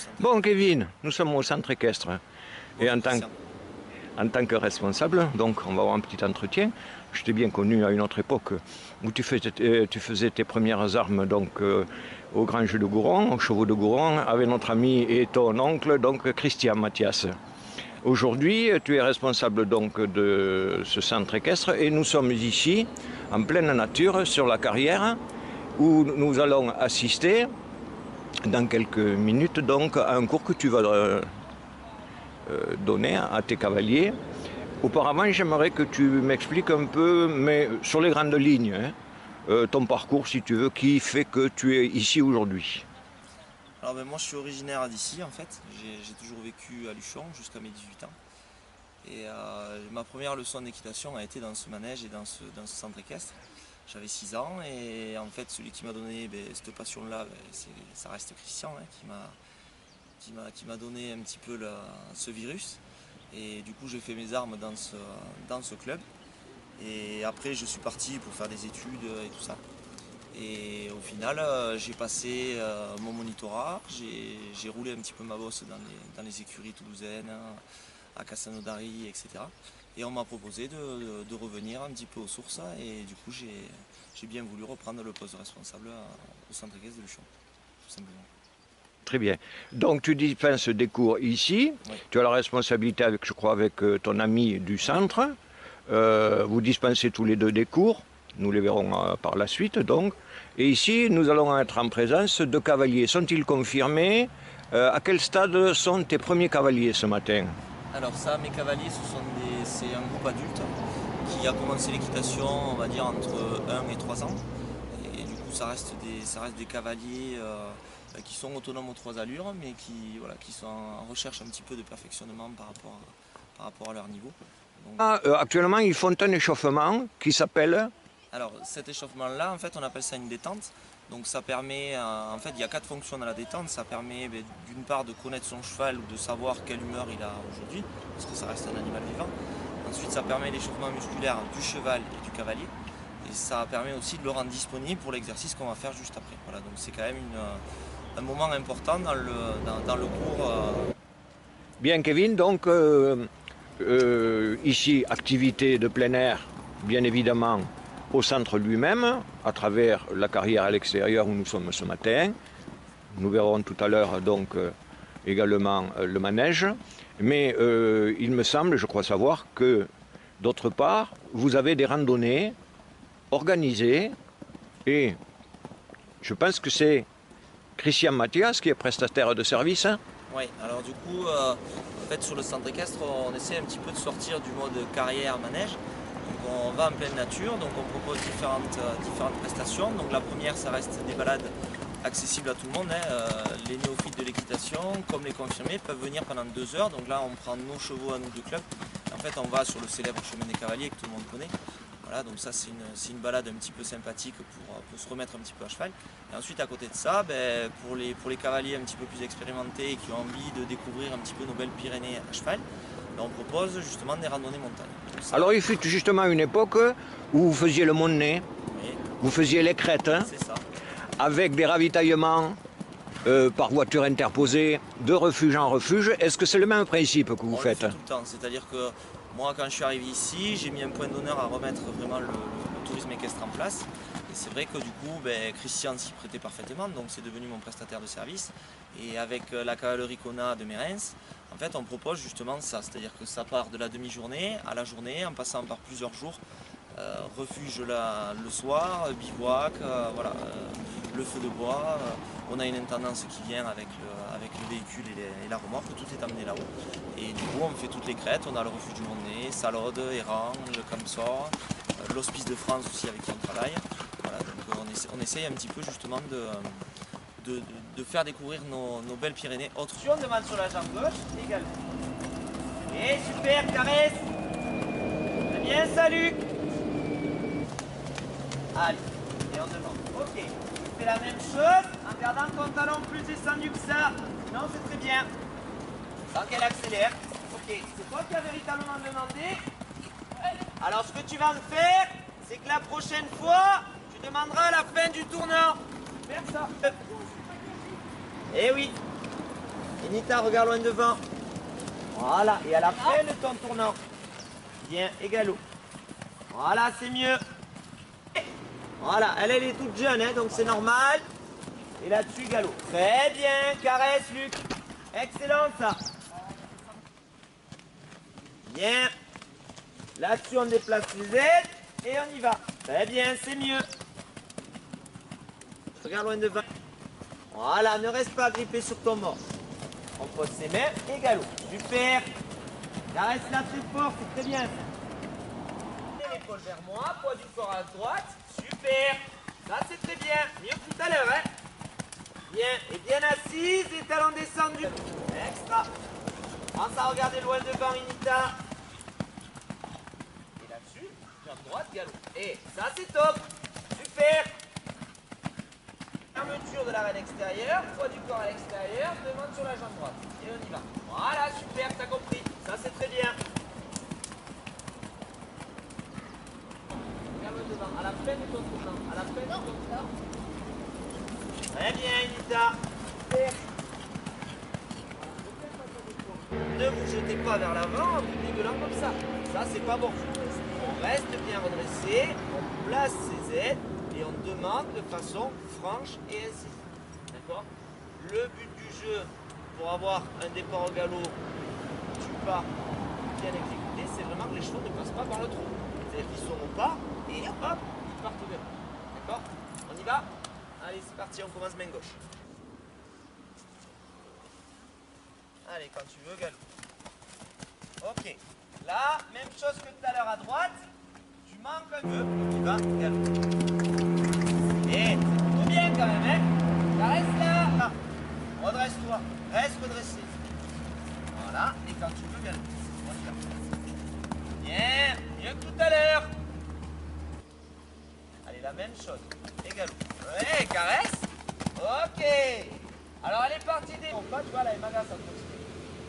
centre. Bon Kevin, nous sommes au centre équestre et en tant que responsable, donc on va avoir un petit entretien. Je t'ai bien connu à une autre époque où tu faisais tes premières armes donc, au Grand Jeu de Gouron, aux Chevaux de Gouron, avec notre ami et ton oncle, donc Christian Mathias. Aujourd'hui, tu es responsable donc de ce centre équestre et nous sommes ici, en pleine nature, sur la carrière, où nous allons assister dans quelques minutes donc à un cours que tu vas donner à tes cavaliers. Auparavant, j'aimerais que tu m'expliques un peu, mais sur les grandes lignes, hein, ton parcours, si tu veux, qui fait que tu es ici aujourd'hui. Alors moi je suis originaire d'ici en fait, j'ai toujours vécu à Luchon jusqu'à mes 18 ans. Et ma première leçon d'équitation a été dans ce manège et dans ce centre équestre. J'avais 6 ans et en fait celui qui m'a donné cette passion-là, ça reste Christian, hein, qui m'a donné un petit peu ce virus. Et du coup j'ai fait mes armes dans ce club. Et après je suis parti pour faire des études et tout ça. Et au final, j'ai passé mon monitorat, j'ai roulé un petit peu ma bosse dans les écuries toulousaines, à Cassanodari, etc. Et on m'a proposé de revenir un petit peu aux sources et du coup j'ai bien voulu reprendre le poste de responsable au centre équestre de Luchon, tout simplement. Très bien. Donc tu dispenses des cours ici, Oui. tu as la responsabilité avec, je crois, avec ton ami du centre. Vous dispensez tous les deux des cours, nous les verrons par la suite donc. Et ici, nous allons être en présence de cavaliers. Sont-ils confirmés? À quel stade sont tes premiers cavaliers ce matin? Alors ça, mes cavaliers, c'est un groupe adulte qui a commencé l'équitation, on va dire, entre 1 et 3 ans. Et du coup, ça reste des cavaliers qui sont autonomes aux 3 allures, mais qui sont en recherche un petit peu de perfectionnement par rapport à leur niveau. Donc, Actuellement, ils font un échauffement qui s'appelle... Alors cet échauffement-là, en fait, on appelle ça une détente. Donc ça permet, en fait, il y a 4 fonctions dans la détente. Ça permet d'une part de connaître son cheval ou de savoir quelle humeur il a aujourd'hui, parce que ça reste un animal vivant. Ensuite, ça permet l'échauffement musculaire du cheval et du cavalier. Et ça permet aussi de le rendre disponible pour l'exercice qu'on va faire juste après. Voilà, donc c'est quand même un moment important dans le cours. Bien Kevin, donc ici, activité de plein air, bien évidemment, au centre lui-même, à travers la carrière à l'extérieur où nous sommes ce matin. Nous verrons tout à l'heure donc également le manège. Mais il me semble, je crois savoir, que d'autre part, vous avez des randonnées organisées et je pense que c'est Christian Mathias qui est prestataire de service. Hein. Oui, alors du coup, en fait sur le centre équestre, on essaie un petit peu de sortir du mode carrière-manège. Donc on va en pleine nature, donc on propose différentes prestations. Donc la première, ça reste des balades accessibles à tout le monde. Hein. Les néophytes de l'équitation, comme les confirmés, peuvent venir pendant 2 heures. Donc là, on prend nos chevaux à nous de club. En fait, on va sur le célèbre chemin des cavaliers que tout le monde connaît. Voilà, donc ça c'est une balade un petit peu sympathique pour se remettre un petit peu à cheval. Et ensuite à côté de ça, pour les cavaliers un petit peu plus expérimentés et qui ont envie de découvrir un petit peu nos belles Pyrénées à cheval, on propose justement des randonnées montagne. Ça, alors il fut justement une époque où vous faisiez le Mont-de-Nez, vous faisiez les crêtes, hein, c'est ça. avec des ravitaillements par voiture interposée de refuge en refuge. Est-ce que c'est le même principe que vous faites? On le fait tout le temps, c'est-à-dire que moi quand je suis arrivé ici, j'ai mis un point d'honneur à remettre vraiment le tourisme équestre en place. Et c'est vrai que du coup, Christian s'y prêtait parfaitement, donc c'est devenu mon prestataire de service. Et avec la cavalerie Kona de Mérens, en fait on propose justement ça, c'est-à-dire que ça part de la demi-journée à la journée, en passant par plusieurs jours. Refuge le soir, bivouac, voilà, le feu de bois. On a une intendance qui vient avec le véhicule et la remorque, tout est amené là-haut. Et du coup, on fait toutes les crêtes. On a le refuge du Mont-de-Nez, Salaude, Héran, le Campsor, l'Hospice de France aussi avec qui on travaille. Voilà, donc on essaye un petit peu justement de faire découvrir nos belles Pyrénées autres. On demande sur la jambe gauche également. Et super, caresse. Très bien, salut. Allez, et on demande. Ok, tu fais la même chose en gardant ton talon plus descendu que ça. Non, c'est très bien. Sans qu'elle accélère. Ok, c'est toi qui as véritablement demandé. Alors, ce que tu vas me faire, c'est que la prochaine fois, tu demanderas à la fin du tournant. Faire ça. Eh oui. Enita, regarde loin devant. Voilà, et à la fin de ton tournant, viens et galop. Voilà, c'est mieux. Voilà, elle est toute jeune, hein, donc c'est normal. Et là-dessus, galop. Très bien, caresse, Luc. Excellent, ça. Bien. Là-dessus, on déplace les aides et on y va. Très bien, c'est mieux. Regarde loin devant. Voilà, ne reste pas grippé sur ton mort. On pose ses mains et galop. Super. Caresse-la très fort, c'est très bien. L'épaule vers moi, poids du corps à droite. Super. Ça, c'est très bien. Mieux que tout à l'heure, hein. Bien. Et bien assise et talons descendus. Extra. Pense à regarder loin devant, Inita. Et là-dessus, jambe droite, galop. Et ça, c'est top. Super. Fermeture de la reine extérieure, poids du corps à l'extérieur, demande sur la jambe droite. Et on y va. Voilà, super, t'as compris. Ça, c'est très bien. Regarde devant, à la fin de ton tournant. À la fin de ton tournant. Très bien, Inita. Super. Ne vous jetez pas vers l'avant en vous dégueulant comme ça. Ça, c'est pas bon. On reste bien redressé, on place ses aides et on demande de façon franche et incisive. D'accord? Le but du jeu, pour avoir un départ au galop, tu pars bien exécuté, c'est vraiment que les chevaux ne passent pas par le trou. C'est-à-dire qu'ils ne sauront pas et hop, ils partent au galop. D'accord? On y va? Allez, c'est parti, on commence main gauche. Allez, quand tu veux, galop. Ok. Là, même chose que tout à l'heure à droite. Tu manques un peu, tu vas, galop. Et c'est plutôt bien quand même, hein. Caresse là. Ah. Redresse-toi. Reste redressé. Voilà. Et quand tu veux, galop. Bien. Mieux que tout à l'heure. Allez, la même chose. Et galop. Ouais, caresse. Ok. Alors, elle est partie des... Pas, tu vois, là, elle m'agace à continuer.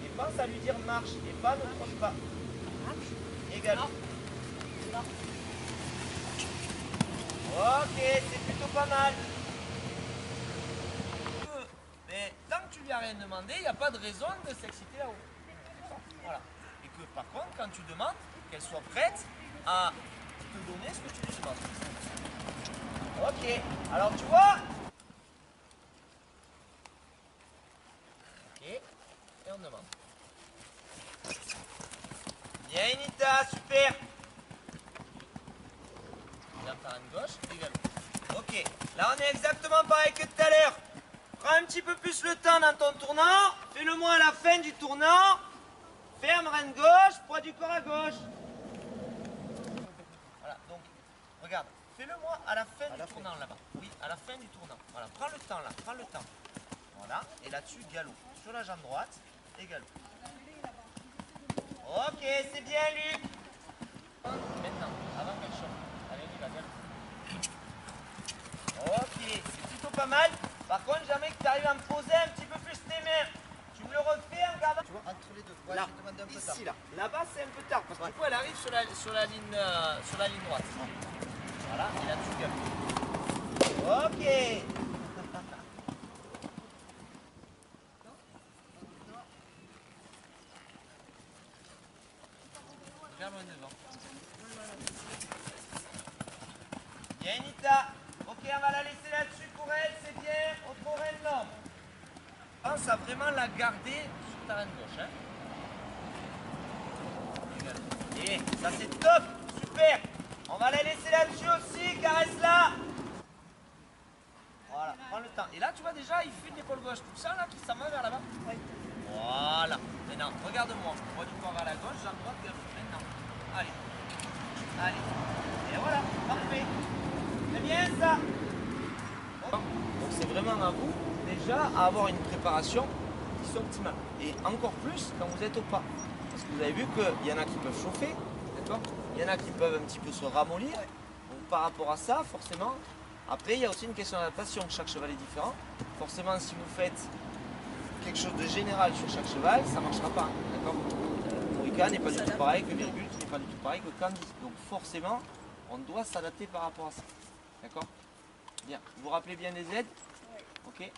Et pense à lui dire marche. Et pas, ne trotte pas. Et galop. Ok, c'est plutôt pas mal. Mais tant que tu lui as rien demandé, il n'y a pas de raison de s'exciter là-haut. Voilà. Et que par contre, quand tu demandes, qu'elle soit prête à te donner ce que tu lui demandes. Ok. Alors tu vois. Ok. Et on demande. Bien, Inita, super. Viens par une gauche et galop. Ok, là on est exactement pareil que tout à l'heure. Prends un petit peu plus le temps dans ton tournant. Fais-le moi à la fin du tournant. Ferme, reine gauche, poids du corps à gauche. Voilà, donc, regarde. Fais-le moi à la fin du tournant là-bas. Oui, à la fin du tournant. Voilà, prends le temps là, prends le temps. Voilà, et là-dessus, galop. Sur la jambe droite et galop. Ok, c'est bien, Luc. Maintenant, avant qu'elle chante. Allez, on y va, galop. Ok, c'est plutôt pas mal. Par contre, jamais que tu arrives à me poser un petit peu plus tes mains. Tu me le refais en gardant. Tu vois, entre les deux. Ouais, là, je demande un peu ici, tard. Là-bas, c'est un peu tard. Parce que du coup, elle arrive sur la ligne droite. Voilà, et là-dessus, galop. Ok. Regarde loin devant. Bien, Anita. Ok, on va la laisser là-dessus pour elle, c'est bien. Autre reine, non. Pense à vraiment la garder sur ta reine gauche. Hein. Et ça, c'est top. Super. On va la laisser là-dessus aussi. Caresse-la. Voilà, prends le temps. Et là, tu vois déjà, il fuit l'épaule gauche. Tout ça, là, qui s'en va vers là-bas. Oui. Voilà. Maintenant, regarde-moi. Poids du corps vers la gauche, jambe droite, gauche. Maintenant. Allez. Allez. Et voilà. Parfait. C'est bien ça. Donc c'est vraiment à vous déjà à avoir une préparation qui soit optimale. Et encore plus quand vous êtes au pas. Parce que vous avez vu qu'il y en a qui peuvent chauffer, d'accord? Il y en a qui peuvent un petit peu se ramollir. Donc par rapport à ça, forcément, après il y a aussi une question d'adaptation. Chaque cheval est différent. Forcément, si vous faites quelque chose de général sur chaque cheval, ça ne marchera pas. D'accord? Maurica n'est pas du tout pareil que Virgule, n'est pas du tout pareil que Candice. Donc forcément, on doit s'adapter par rapport à ça. D'accord? Bien. Vous vous rappelez bien des aides? Ok.